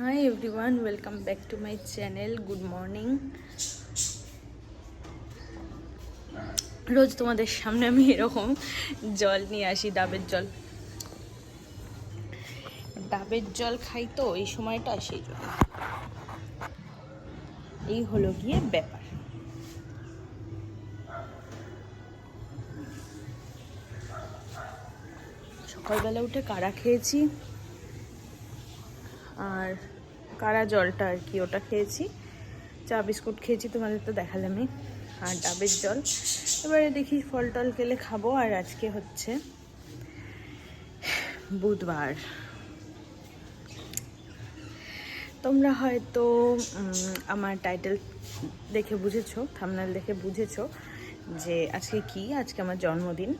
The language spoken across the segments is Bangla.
High everyone, welcome back to my channel. Good morning. রোজ তোমাদের সামনে আমি এরকম জল নিয়ে আসি, ডাবের জল খাই তো এই সময়টা, সেই জন্য এই হলো গিয়ে ব্যাপার। সকালবেলা উঠে কাড়া খেয়েছি, আর কাড়া জলটা আর কি ওটা খেয়েছি, চা বিস্কুট খেয়েছি, তোমাদের তো দেখালামই, আর ডাবের জল। এবারে দেখি ফল টল খেলে খাবো। আর আজকে হচ্ছে বুধবার। তোমরা হয়তো আমার টাইটেল দেখে বুঝেছো, থাম্বনেল দেখে বুঝেছো যে আজকে আমার জন্মদিন।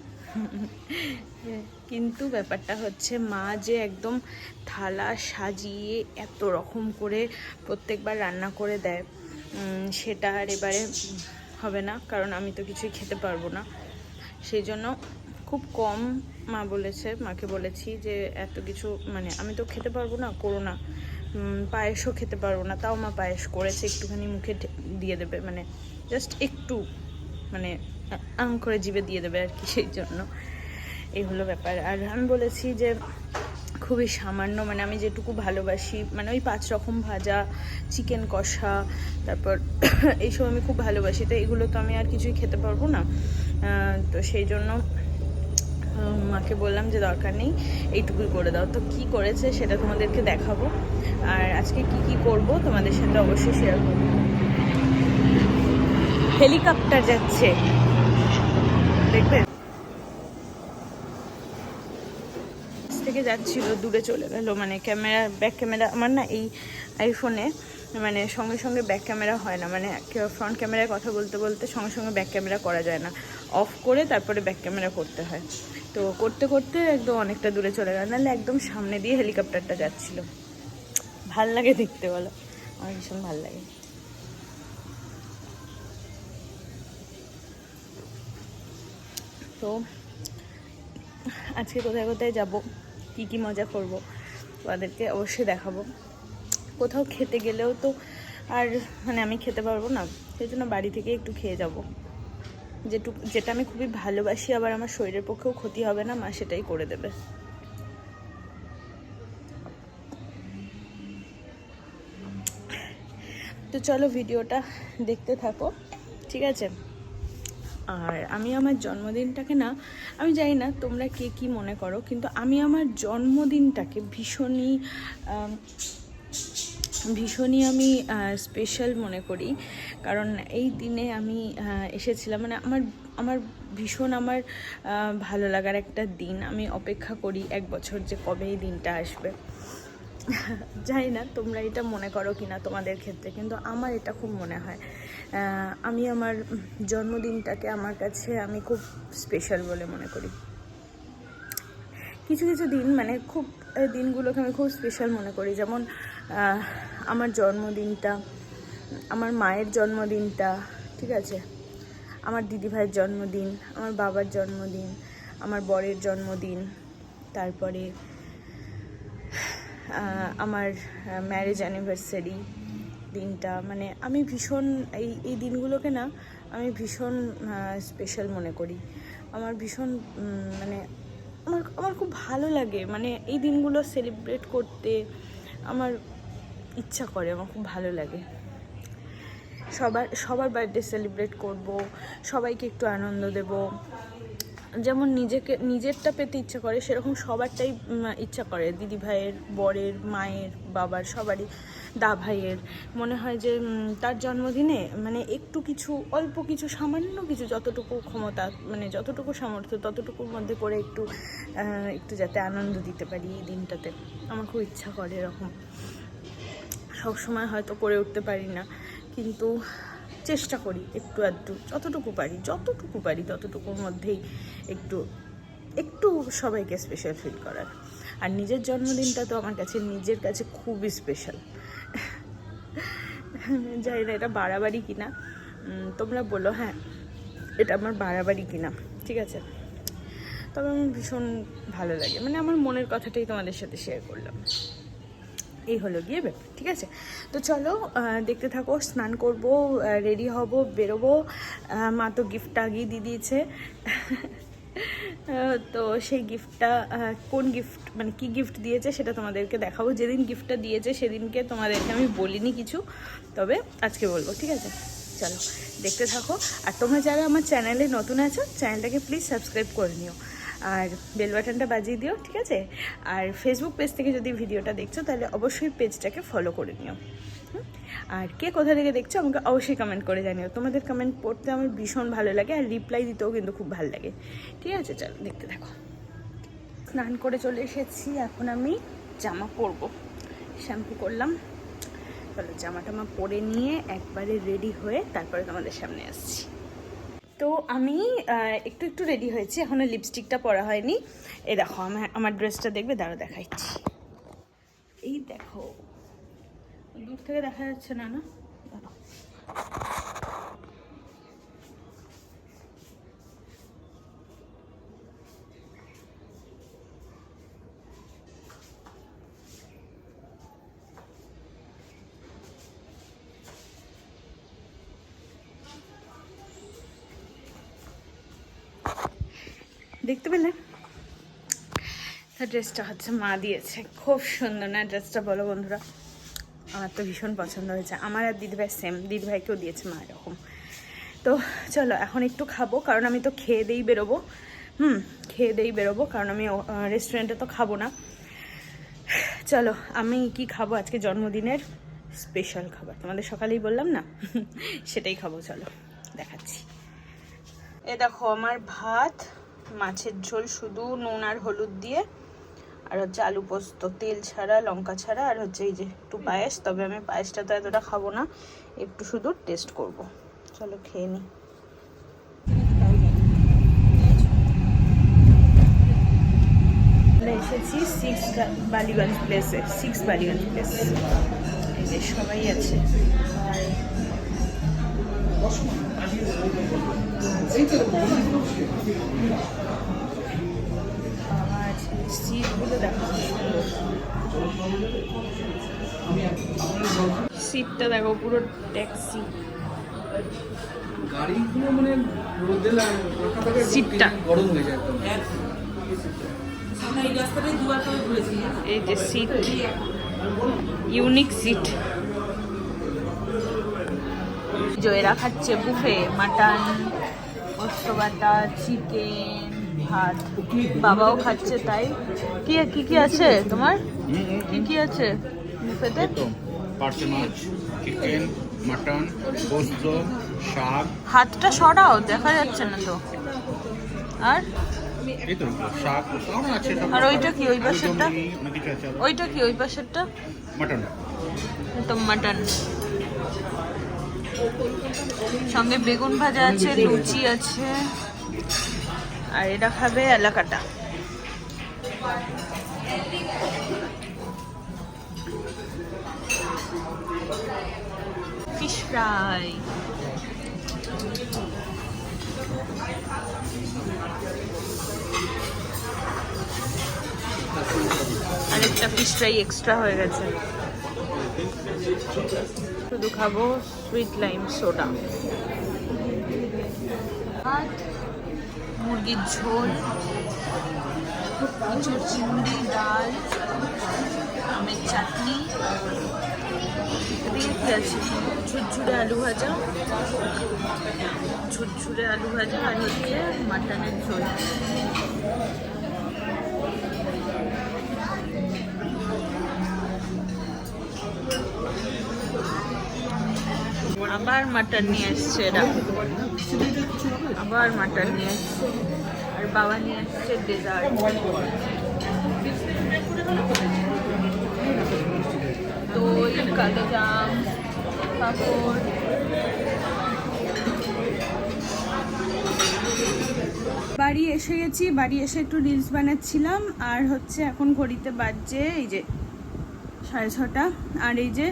কিন্তু ব্যাপারটা হচ্ছে, মা যে একদম থালা সাজিয়ে এত রকম করে প্রত্যেকবার রান্না করে দেয়, সেটা আর এবারে হবে না, কারণ আমি তো কিছুই খেতে পারবো না। সেই জন্য খুব কম মাকে বলেছি যে এত কিছু মানে আমি তো খেতে পারবো না, করো না। পায়েসও খেতে পারবো না, তাও মা পায়েস করেছে, একটুখানি মুখে দিয়ে দেবে, মানে জাস্ট একটু, মানে করে জিভে দিয়ে দেবে আর কি। সেই জন্য এই হলো ব্যাপার। আর আমি বলেছি যে খুবই সামান্য, মানে আমি যেটুকু ভালোবাসি, মানে ওই 5 রকম ভাজা, চিকেন কষা, তারপর এইসব আমি খুব ভালোবাসি, তো এগুলো তো আমি আর কিছুই খেতে পারবো না। তো সেই জন্য মাকে বললাম যে দরকার নেই, এইটুকুই করে দাও। তো কি করেছে সেটা তোমাদেরকে দেখাবো, আর আজকে কি করব তোমাদের সাথে অবশ্যই শেয়ার করবো। হেলিকপ্টার যাচ্ছে, দেখবে থেকে যাচ্ছিল, দূরে চলে গেল। মানে ব্যাক ক্যামেরা আমার না এই আইফোনে, মানে সঙ্গে সঙ্গে ব্যাক ক্যামেরা হয় না, মানে ফ্রন্ট ক্যামেরায় কথা বলতে বলতে সঙ্গে সঙ্গে ব্যাক ক্যামেরা করা যায় না, অফ করে তারপরে ব্যাক ক্যামেরা করতে হয়। তো করতে করতে একদম অনেকটা দূরে চলে গেল, নাহলে একদম সামনে দিয়ে হেলিকপ্টারটা যাচ্ছিল। ভাল লাগে দেখতে, বলো? আমার ভীষণ ভাল লাগে। তো আজকে কোথায় কোথায় যাব, কি মজা করব, তোমাদেরকে অবশ্যই দেখাবো। কোথাও খেতে গেলেও তো আর মানে আমি খেতে পারবো না, সেই জন্য বাড়ি থেকে একটু খেয়ে যাব, যেটা আমি খুবই ভালোবাসি, আবার আমার শরীরের পক্ষেও ক্ষতি হবে না, মা সেটাই করে দেবে। তো চলো ভিডিওটা দেখতে থাকো, ঠিক আছে? আর আমি আমার জন্মদিনটাকে না, আমি জানি না তোমরা কে কী মনে করো, কিন্তু আমি আমার জন্মদিনটাকে ভীষণই আমি স্পেশাল মনে করি। কারণ এই দিনে আমি এসেছিলাম, মানে আমার ভীষণ ভালো লাগার একটা দিন। আমি অপেক্ষা করি 1 বছর যে কবে এই দিনটা আসবে। জানি না তোমরা এটা মনে করো কি না তোমাদের ক্ষেত্রে, কিন্তু আমার এটা খুব মনে হয়। আমি আমার জন্মদিনটাকে আমার কাছে আমি খুব স্পেশাল বলে মনে করি। কিছু কিছু দিন, মানে খুব দিনগুলোকে আমি খুব স্পেশাল মনে করি, যেমন আমার জন্মদিনটা, আমার মায়ের জন্মদিনটা, ঠিক আছে, আমার দিদিভাইয়ের জন্মদিন, আমার বাবার জন্মদিন, আমার বরের জন্মদিন, তারপরে আমার ম্যারেজ অ্যানিভার্সারি দিনটা। মানে আমি ভীষণ এই দিনগুলোকে না আমি ভীষণ স্পেশাল মনে করি। আমার ভীষণ মানে আমার খুব ভালো লাগে, মানে এই দিনগুলো সেলিব্রেট করতে আমার ইচ্ছা করে, আমার খুব ভালো লাগে। সবার বার্থডে সেলিব্রেট করব, সবাইকে একটু আনন্দ দেব। যেমন নিজেরটা পেতে ইচ্ছা করে, সেরকম সবারটাই ইচ্ছা করে, দিদি ভাইয়ের, বরের, মায়ের, বাবার, সবারই, দা ভাইয়ের। মনে হয় যে তার জন্মদিনে মানে একটু কিছু, অল্প কিছু, সামান্য কিছু, যতটুকু ক্ষমতা, মানে যতটুকু সামর্থ্য, ততটুকুর মধ্যে করে একটু যাতে আনন্দ দিতে পারি এই দিনটাতে। আমার খুব ইচ্ছা করে এরকম। সবসময় হয়তো করে উঠতে পারি না, কিন্তু চেষ্টা করি একটু আধটু, যতটুকু পারি ততটুকুর মধ্যেই একটু সবাইকে স্পেশাল ফিল করার। আর নিজের জন্মদিনটা তো আমার কাছে নিজের কাছে খুবই স্পেশাল। জানি না এটা বাড়াবাড়ি কিনা, তোমরা বলো হ্যাঁ এটা আমার বাড়াবাড়ি কিনা, ঠিক আছে? তবে আমার ভীষণ ভালো লাগে, মানে আমার মনের কথাটাই তোমাদের সাথে শেয়ার করলাম। এই হলো গিয়ে ব্যাপার, ঠিক আছে? তো চলো দেখতে থাকো। স্নান করব, রেডি হব, বেরোবো। মা তো গিফটটা আগেই দিয়ে দিয়েছে। তো সেই গিফটটা কোন গিফট, মানে কি গিফট দিয়েছে সেটা তোমাদেরকে দেখাবো। যেদিন গিফটটা দিয়েছে সেদিনকে তোমাদেরকে আমি বলিনি কিছু, তবে আজকে বলবো, ঠিক আছে? চলো দেখতে থাকো। আর তোমরা যারা আমার চ্যানেলে নতুন আছো, চ্যানেলটাকে প্লিজ সাবস্ক্রাইব করে নিও আর বেল বাটনটা বাজিয়ে দিও, ঠিক আছে? আর ফেসবুক পেজ থেকে যদি ভিডিওটা দেখছো তাহলে অবশ্যই পেজটাকে ফলো করে নিও। আর কে কোথা থেকে দেখছো আমাকে অবশ্যই কমেন্ট করে জানিও। তোমাদের কমেন্ট পড়তে আমার ভীষণ ভালো লাগে, আর রিপ্লাই দিতেও কিন্তু খুব ভালো লাগে, ঠিক আছে? চলো দেখতে থাকো। স্নান করে চলে এসেছি, এখন আমি জামা পরবো। শ্যাম্পু করলাম, চলো জামা টামা পরে নিয়ে একবারে রেডি হয়ে তারপরে তোমাদের সামনে আসছি। তো আমি একটু একটু রেডি হয়েছি, এখনো লিপস্টিকটা পরা হয়নি। এই দেখো আমার ড্রেসটা দেখবে, দাঁড়া দেখাচ্ছি। এই দেখো, দূর থেকে দেখা যাচ্ছে না, না দাঁড়াও। দেখতে পেলে? ড্রেসটা হচ্ছে মা দিয়েছে, খুব সুন্দর না ড্রেসটা? বলো বন্ধুরা, আমার তো ভীষণ পছন্দ হয়েছে। আমার আর দিদিভাই সেম, দিদিভাইকেও দিয়েছে মা এরকম। তো চলো এখন একটু খাবো, কারণ আমি তো খেয়ে দিয়েই বেরোবো। খেয়ে দিয়েই বেরোবো, কারণ আমি রেস্টুরেন্টে তো খাবো না। চলো আমি কি খাবো, আজকে জন্মদিনের স্পেশাল খাবার, তোমাদের সকালেই বললাম না, সেটাই খাবো। চলো দেখাচ্ছি। এ দেখো আমার ভাত, মাছের ঝোল শুধু নুন আর হলুদ দিয়ে, আর হচ্ছে আলু পোস্ত, তেল ছাড়া, লঙ্কা ছাড়া, আর হচ্ছে এই যে একটু পায়েস। তবে আমি পায়েসটা তো এতটা খাবো না, একটু শুধু টেস্ট করব। চলো খেয়ে নিই। আমরা এসেছি 6 বালিগঞ্জ প্লেসে, 6 বালিগঞ্জ প্লেস। এই যে সবাই আছে। সিটগুলো দেখো, সিটটা দেখো পুরো ট্যাক্সি। গাড়িগুলো মানে সিটটা গরম হয়ে যায় একদম। এই যে সিট, ইউনিক সিট। জয়রা খাচ্ছে বুফে, মাটন, পোস্ত বাটা, চিকেন, ভাত। বাবাও খাচ্ছে, তাই কি কি কি আছে তোমার? কি কি আছে বুফেতে? পার্সে মাছ, চিকেন, মাটন, পোস্ত, শাক। হাতটা সরাও, দেখা যাচ্ছে না তো। আর এই তো শাক আছে। আর ওইটা কি, ওই পাশেরটা? ওইটা কি, ওই পাশেরটা? মাটন। তো মাটন, সঙ্গে বেগুন ভাজা আছে, লুচি আছে, আর এটা খাবে এলাকাটা। ফিশ ফ্রাই, আরেকটা ফিশ ফ্রাই এক্সট্রা হয়ে গেছে। শুধু খাবো সুইট লাইম সোডা। ভাত, মুরগির ঝোল, ইঁচুর চিংড়ি, ডাল, আমের চাটনি, দিয়ে কি আছে, ঝুরঝুরে আলু ভাজা, ঝুরঝুরে আলু ভাজা, আর হচ্ছে মাটনের ঝোল। আবার মাটন নিয়ে এসছে এরা, আবার মাটন নিয়ে এসছে। আর বাবা নিয়ে এসছে ডেজার্ট, দই, কালোজাম, পাঁপড়। বাড়ি এসে গেছি, বাড়ি এসে একটু রিলস বানাচ্ছিলাম। আর হচ্ছে এখন ঘড়িতে বাজছে এই যে 6:30। আর এই যে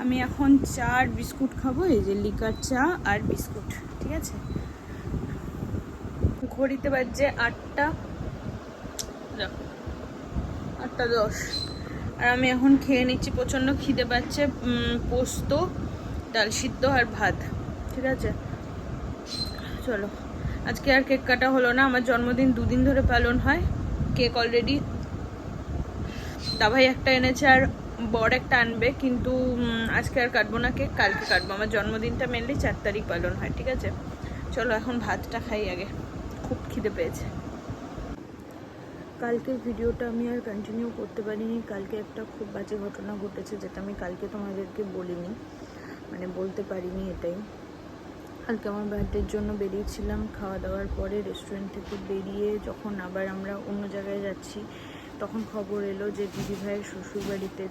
আমি এখন চা আর বিস্কুট খাবো, এই যে লিকার চা আর বিস্কুট, ঠিক আছে? ঘড়িতে বাজছে 8টা 10। আর আমি এখন খেয়ে নিচ্ছি, প্রচণ্ড খিদে পাচ্ছে। পোস্ত, ডাল সিদ্ধ আর ভাত, ঠিক আছে। চলো, আজকে আর কেক কাটা হলো না। আমার জন্মদিন 2 দিন ধরে পালন হয়। কেক অলরেডি দাভাই একটা এনেছে আর বর একটা আনবে, কিন্তু আজকে আর কাটবো না কেক, কালকে কাটবো। আমার জন্মদিনটা মেনলি 4 তারিখ পালন হয়, ঠিক আছে। চলো এখন ভাতটা খাই আগে, খুব খিদে পেয়েছে। কালকের ভিডিওটা আমি আর কন্টিনিউ করতে পারিনি। কালকে একটা খুব বাজে ঘটনা ঘটেছে, যেটা আমি কালকে তোমাদেরকে বলিনি, মানে বলতে পারিনি। এটাই, কালকে আমার বার্থডের জন্য বেরিয়েছিলাম। খাওয়া দাওয়ার পরে রেস্টুরেন্ট থেকে বেরিয়ে যখন আবার আমরা অন্য জায়গায় যাচ্ছি, তখন খবর এলো যে দিদিভাইয়ের শ্বশুরবাড়িতে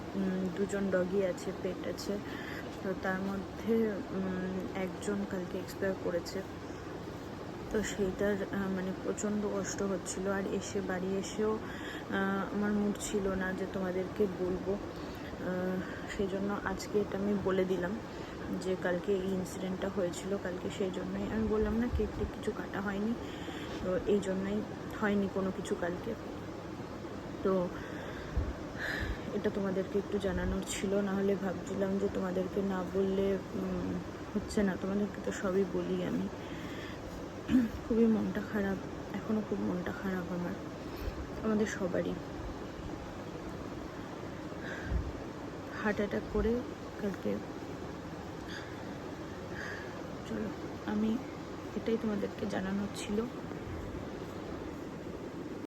2জন ডগি আছে, পেট আছে। তো তার মধ্যে একজন কালকে এক্সপায়ার করেছে। তো সেইটার মানে প্রচণ্ড কষ্ট হচ্ছিল। আর বাড়ি এসেও আমার মুড ছিল না যে তোমাদেরকে বলবো, সেই জন্য আজকে এটা আমি বলে দিলাম যে কালকে এই ইনসিডেন্টটা হয়েছিল। কালকে সেই জন্যই আমি বললাম না, কেকটা কিছু কাটা হয়নি, তো এই জন্যই হয়নি কোনো কিছু কালকে। তো এটা তোমাদেরকে একটু জানানোর ছিল, নাহলে ভাবছিলাম যে তোমাদেরকে না বললে হচ্ছে না। তোমাদেরকে তো সবই বলি আমি। খুবই মনটা খারাপ, এখনও খুব মনটা খারাপ আমাদের সবারই। হার্ট অ্যাটাক করে কালকে। চলো, আমি এটাই তোমাদেরকে জানানোর ছিল।